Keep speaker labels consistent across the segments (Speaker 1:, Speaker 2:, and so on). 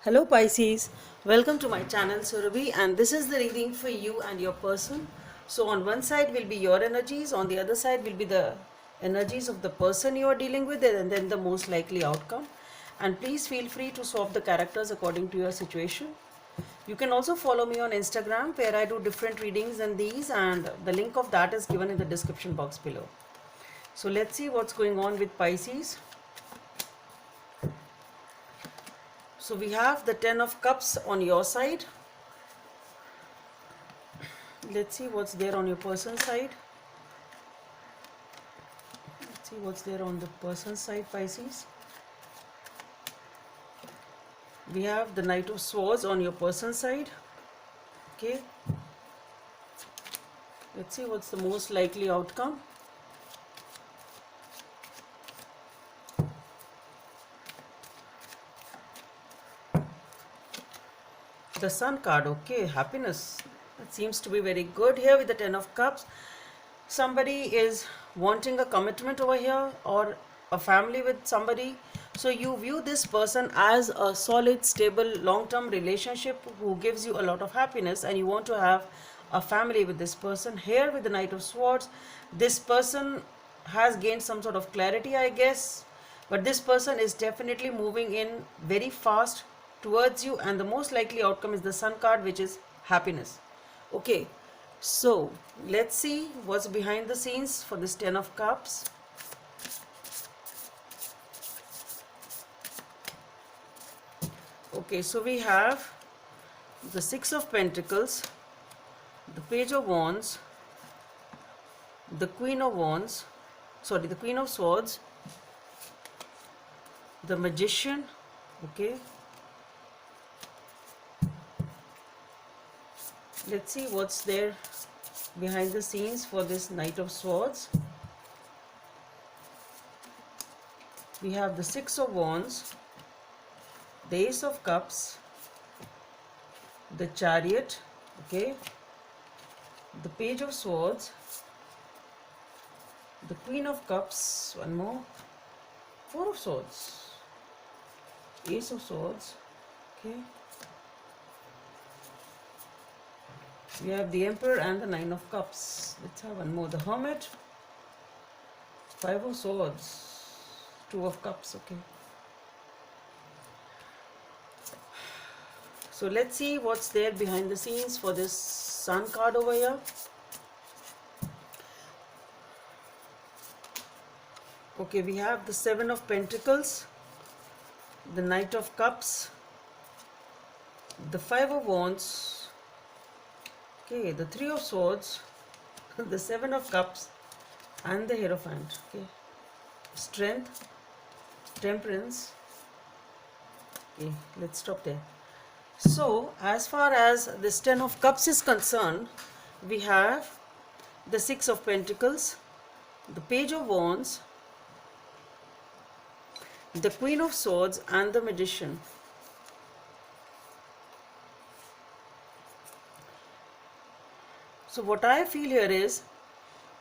Speaker 1: Hello Pisces, welcome to my channel Surabhi, and this is the reading for you and your person. So on one side will be your energies, on the other side will be the energies of the person you are dealing with, and then the most likely outcome. And please feel free to swap the characters according to your situation. You can also follow me on Instagram where I do different readings than these, and the link of that is given in the description box below. So let's see what's going on with Pisces. So we have the 10 of Cups on your side. Let's see what's there on your person's side. Let's see what's there on the person's side, Pisces. We have the Knight of Swords on your person's side. Okay. Let's see what's the most likely outcome. The Sun card, okay, happiness. It seems to be very good here with the 10 of Cups. Somebody is wanting a commitment over here, or a family with somebody. So you view this person as a solid, stable, long-term relationship who gives you a lot of happiness, and you want to have a family with this person. Here with the Knight of Swords, this person has gained some sort of clarity, I guess, but this person is definitely moving in very fast towards you, and the most likely outcome is the Sun card, which is happiness. Okay, so let's see what's behind the scenes for this 10 of Cups. Okay, so we have the Six of Pentacles, the Page of Wands, the Queen of Wands, the Queen of Swords, the Magician. Okay, let's see what's there behind the scenes for this Knight of Swords. We have the Six of Wands, the Ace of Cups, the Chariot, okay, the Page of Swords, the Queen of Cups, one more, Four of Swords, Ace of Swords, okay. We have the Emperor and the Nine of Cups. Let's have one more, the Hermit, Five of Swords, Two of Cups, okay. So let's see what's there behind the scenes for this Sun card over here. Okay, we have the Seven of Pentacles, the Knight of Cups, the Five of Wands, okay, the Three of Swords, the Seven of Cups, and the Hierophant. Okay, Strength, Temperance. Okay, let's stop there. So as far as this 10 of Cups is concerned, we have the Six of Pentacles, the Page of Wands, the Queen of Swords, and the Magician. So what I feel here is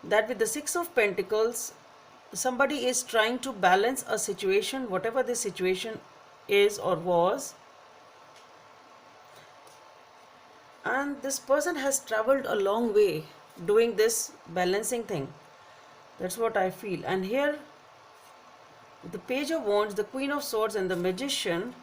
Speaker 1: that with the Six of Pentacles, somebody is trying to balance a situation, whatever the situation is or was, and this person has traveled a long way doing this balancing thing. That's what I feel. And here the Page of Wands, the Queen of Swords, and the Magician,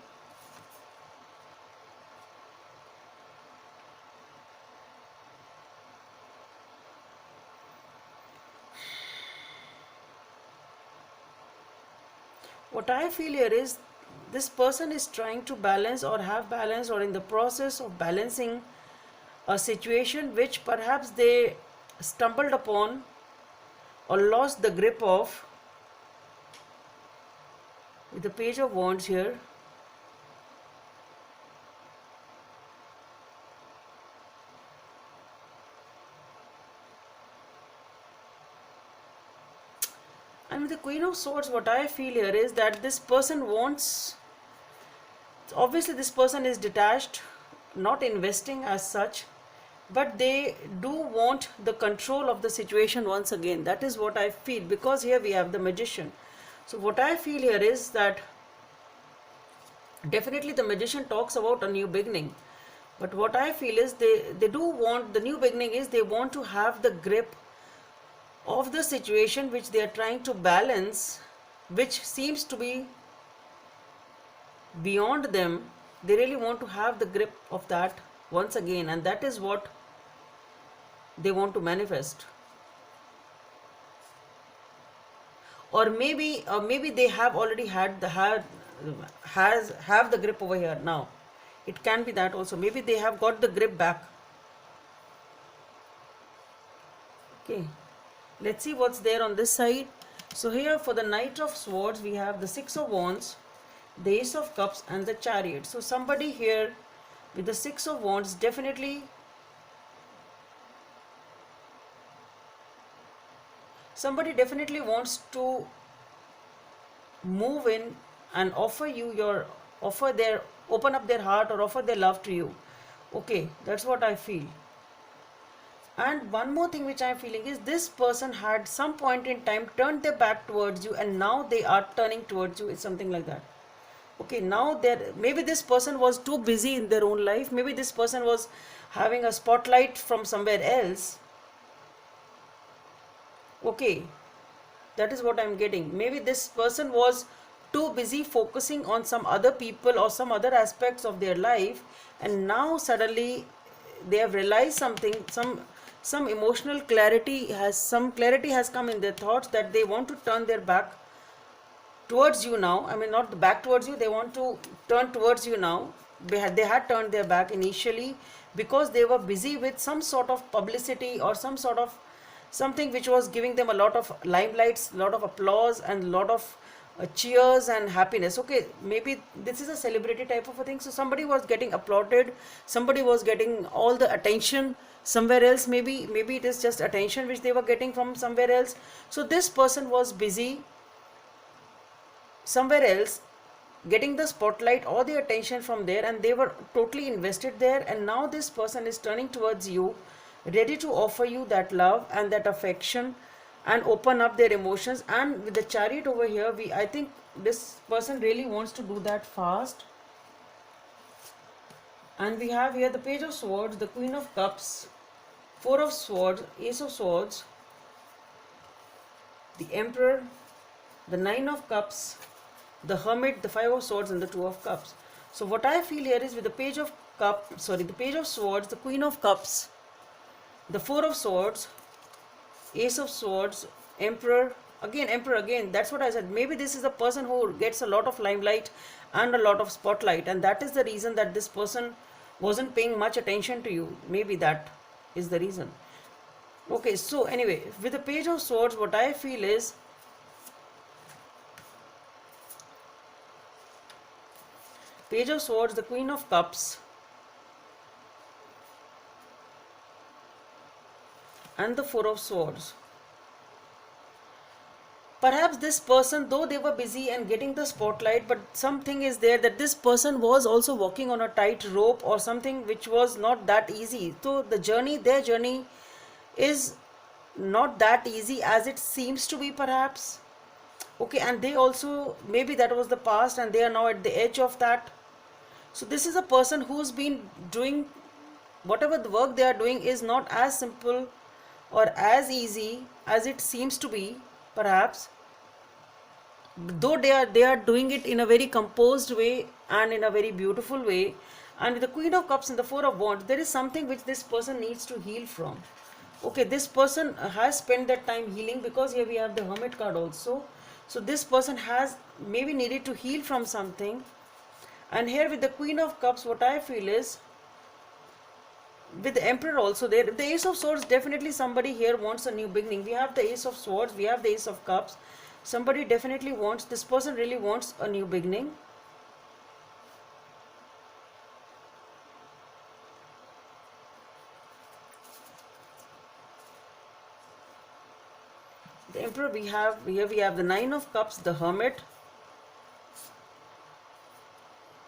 Speaker 1: what I feel here is this person is trying to balance or have balance or in the process of balancing a situation which perhaps they stumbled upon or lost the grip of with the Page of Wands here. And with the Queen of Swords, what I feel here is that this person wants, obviously this person is detached, not investing as such, but they do want the control of the situation once again. That is what I feel, because here we have the Magician. So what I feel here is that Definitely the magician talks about a new beginning, but what I feel is they do want the new beginning, is they want to have the grip of the situation which they are trying to balance, which seems to be beyond them. They really want to have the grip of that once again, and that is what they want to manifest. Or maybe they have already had the has have the grip over here now. It can be that also. Maybe they have got the grip back. Okay, let's see what's there on this side. So here for the Knight of Swords we have the Six of Wands, the Ace of Cups, and the Chariot. So somebody here with the Six of Wands definitely, somebody definitely wants to move in and offer you your, offer their, open up their heart or offer their love to you. Okay, that's what I feel. And one more thing which I'm feeling is this person had some point in time turned their back towards you, and now they are turning towards you. It's something like that. Okay, now there, maybe this person was too busy in their own life. Maybe this person was having a spotlight from somewhere else. Okay, that is what I'm getting. Maybe this person was too busy focusing on some other people or some other aspects of their life, and now suddenly they have realized something, some emotional clarity has, some clarity has come in their thoughts, that they want to turn their back towards you now. I mean, not the back towards you, they want to turn towards you now. They had turned their back initially because they were busy with some sort of publicity or some sort of something which was giving them a lot of limelights, a lot of applause, and a lot of cheers and happiness. Okay, maybe this is a celebrity type of a thing. So somebody was getting applauded, somebody was getting all the attention somewhere else. Maybe it is just attention which they were getting from somewhere else. So this person was busy somewhere else getting the spotlight or the attention from there, and they were totally invested there, and now this person is turning towards you, ready to offer you that love and that affection and open up their emotions. And with the Chariot over here, I think this person really wants to do that fast. And we have here the Page of Swords, the Queen of Cups, Four of Swords, Ace of Swords, the Emperor, the Nine of Cups, the Hermit, the Five of Swords, and the Two of Cups. So what I feel here is with the Page of the Page of Swords, the Queen of Cups, the Four of Swords, Ace of Swords, Emperor again, that's what I said. Maybe this is a person who gets a lot of limelight and a lot of spotlight, and that is the reason that this person wasn't paying much attention to you. Maybe that is the reason. Okay, so anyway, with the Page of Swords, what I feel is Page of Swords, the Queen of Cups, and the Four of Swords. Perhaps this person, though they were busy and getting the spotlight, but something is there that this person was also walking on a tight rope or something which was not that easy. So the journey, their journey is not that easy as it seems to be, perhaps. Okay, and they also, maybe that was the past and they are now at the edge of that. So this is a person who's been doing whatever the work they are doing is not as simple or as easy as it seems to be, perhaps, though they are doing it in a very composed way and in a very beautiful way. And with the Queen of Cups and the Four of Wands, there is something which this person needs to heal from. Okay, this person has spent that time healing, because here we have the Hermit card also. So this person has maybe needed to heal from something. And here with the Queen of Cups, what I feel is, with the Emperor also there, the Ace of Swords, definitely somebody here wants a new beginning. We have the Ace of Swords, we have the Ace of Cups. Somebody definitely wants, this person really wants a new beginning. The Emperor, we have the Nine of Cups, the Hermit,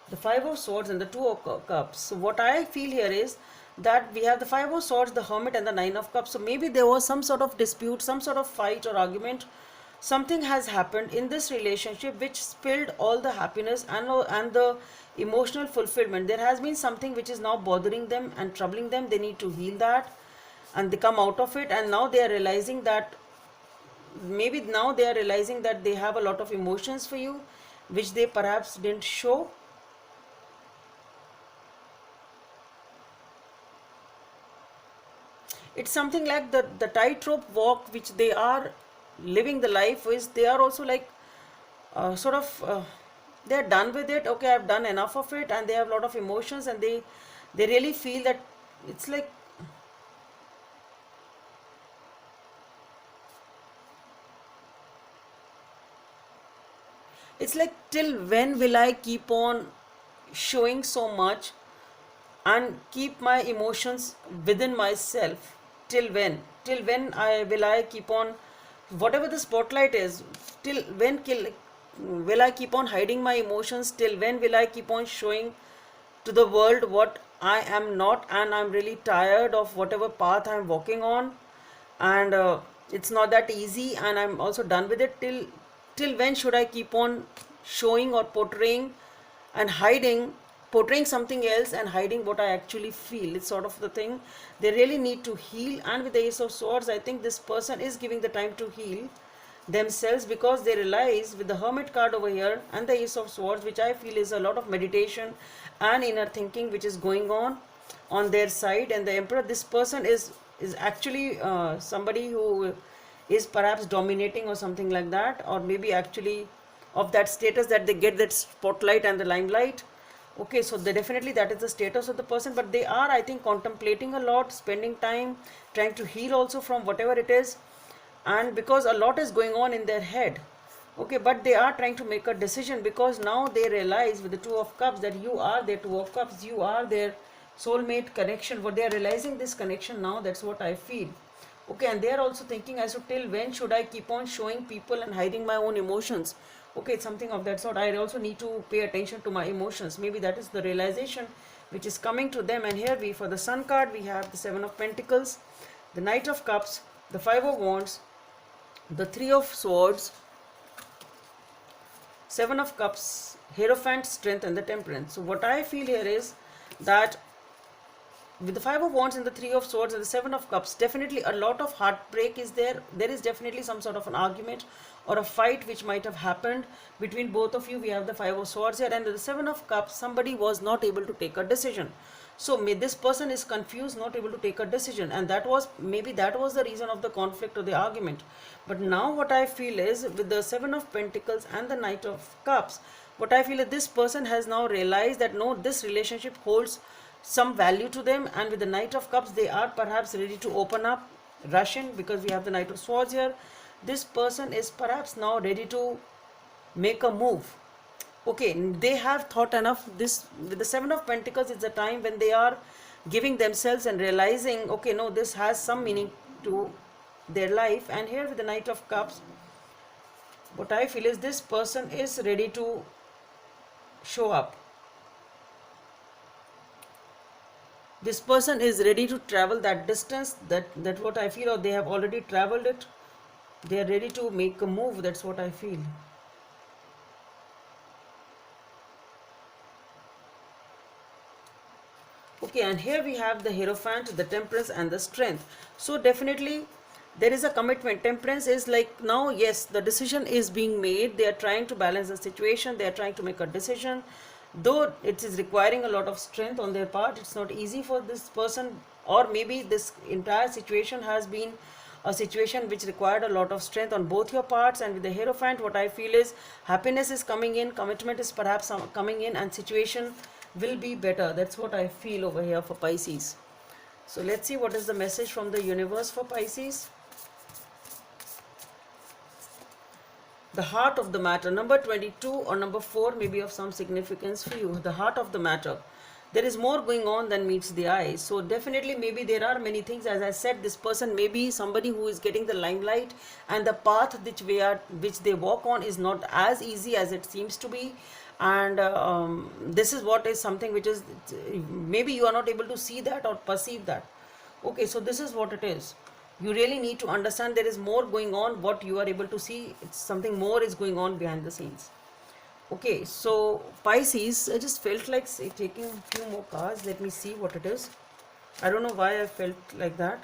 Speaker 1: the Five of Swords, and the Two of Cups. So what I feel here is that we have the Five of Swords, the Hermit, and the Nine of Cups. So maybe there was some sort of dispute, some sort of fight or argument something has happened in this relationship which spilled all the happiness and the emotional fulfillment. There has been something which is now bothering them and troubling them. They need to heal that and they come out of it, and now they are realizing that, maybe now they are realizing that they have a lot of emotions for you which they perhaps didn't show. It's something like the tightrope walk which they are living the life is. They are also like sort of they're done with it. Okay, I've done enough of it, and they have a lot of emotions, and they really feel that it's like, it's like, till when will I keep on showing so much and keep my emotions within myself? Till when I will I keep on, whatever the spotlight is, till when will I keep on hiding my emotions? Till when will I keep on showing to the world what I am not? And I'm really tired of whatever path I'm walking on, and it's not that easy, and I'm also done with it. Till when should I keep on showing or portraying and hiding, portraying something else and hiding what I actually feel? It's sort of the thing. They really need to heal, and with the Ace of Swords, I think this person is giving the time to heal themselves, because they realize with the Hermit card over here and the Ace of Swords, which I feel is a lot of meditation and inner thinking which is going on their side. And the Emperor, this person is actually somebody who is perhaps dominating or something like that, or maybe actually of that status that they get that spotlight and the limelight. Okay, so they definitely, that is the status of the person, but they are, I think, contemplating a lot, spending time trying to heal also from whatever it is, and because a lot is going on in their head. Okay, but they are trying to make a decision, because now they realize with the Two of Cups that you are their Two of Cups, you are their soulmate connection. What they are realizing, this connection now, that's what I feel. Okay, and they are also thinking as to till when should I keep on showing people and hiding my own emotions? Okay, it's something of that sort. I also need to pay attention to my emotions. Maybe that is the realization which is coming to them. And here we, for the Sun card, we have the Seven of Pentacles, the Knight of Cups, the Five of Wands, the Three of Swords, Seven of Cups, Hierophant, Strength, and the Temperance. So what I feel here is that with the Five of Wands and the Three of Swords and the Seven of Cups, definitely a lot of heartbreak is there. There is definitely some sort of an argument or a fight which might have happened between both of you. We have the Five of Swords here, and the Seven of Cups, somebody was not able to take a decision. So this person is confused, not able to take a decision, and that was, maybe that was the reason of the conflict or the argument. But now what I feel is, with the Seven of Pentacles and the Knight of Cups, what I feel is this person has now realized that no, this relationship holds some value to them, and with the Knight of Cups, they are perhaps ready to open up, rush in, because we have the Knight of Swords here. This person is perhaps now ready to make a move. Okay, they have thought enough. This, with the Seven of Pentacles, it's a time when they are giving themselves and realizing, okay, no, this has some meaning to their life. And here with the Knight of Cups, what I feel is this person is ready to show up. This person is ready to travel that distance, that what I feel, or they have already traveled it. They are ready to make a move. That's what I feel. Okay, and here we have the Hierophant, the Temperance, and the Strength. So definitely there is a commitment. Temperance is like, now yes, the decision is being made. They are trying to balance the situation. They are trying to make a decision. Though it is requiring a lot of strength on their part, it's not easy for this person, or maybe this entire situation has been a situation which required a lot of strength on both your parts. And with the Hierophant, what I feel is happiness is coming in, commitment is perhaps coming in, and situation will be better. That's what I feel over here for Pisces. So let's see what is the message from the universe for Pisces. The heart of the matter, number 22 or number 4 may be of some significance for you. The heart of the matter. There is more going on than meets the eye. So definitely, maybe there are many things. As I said, this person may be somebody who is getting the limelight, and the path which they walk on is not as easy as it seems to be. And this is what is something which is, maybe you are not able to see that or perceive that. Okay, so this is what it is. You really need to understand there is more going on. What you are able to see, it's something more is going on behind the scenes. Okay, so Pisces, I just felt like taking a few more cards. Let me see what it is. I don't know why I felt like that.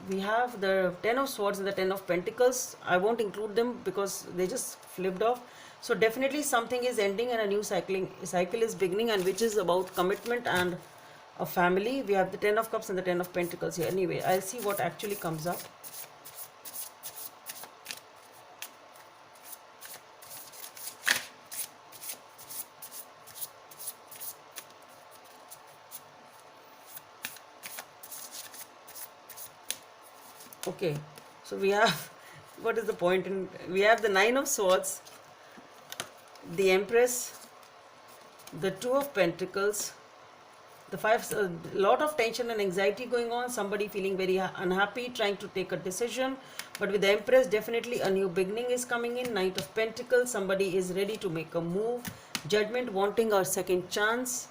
Speaker 1: We have the Ten of Swords and the Ten of Pentacles. I won't include them because they just flipped off. So definitely something is ending and a new cycle is beginning, and which is about commitment and a family. We have the Ten of Cups and the Ten of Pentacles here. Anyway, I'll see what actually comes up. Okay, so we have what is the point in, we have the Nine of Swords, the Empress, the Two of Pentacles, the five, a lot of tension and anxiety going on, somebody feeling very unhappy, trying to take a decision. But with the Empress, definitely a new beginning is coming in. Knight of Pentacles, somebody is ready to make a move. Judgment, wanting a second chance.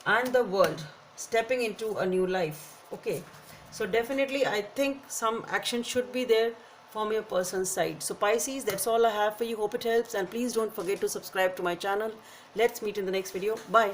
Speaker 1: And the World, stepping into a new life. Okay, so definitely I think some action should be there from your person's side. So Pisces, that's all I have for you. Hope it helps, and please don't forget to subscribe to my channel. Let's meet in the next video. Bye.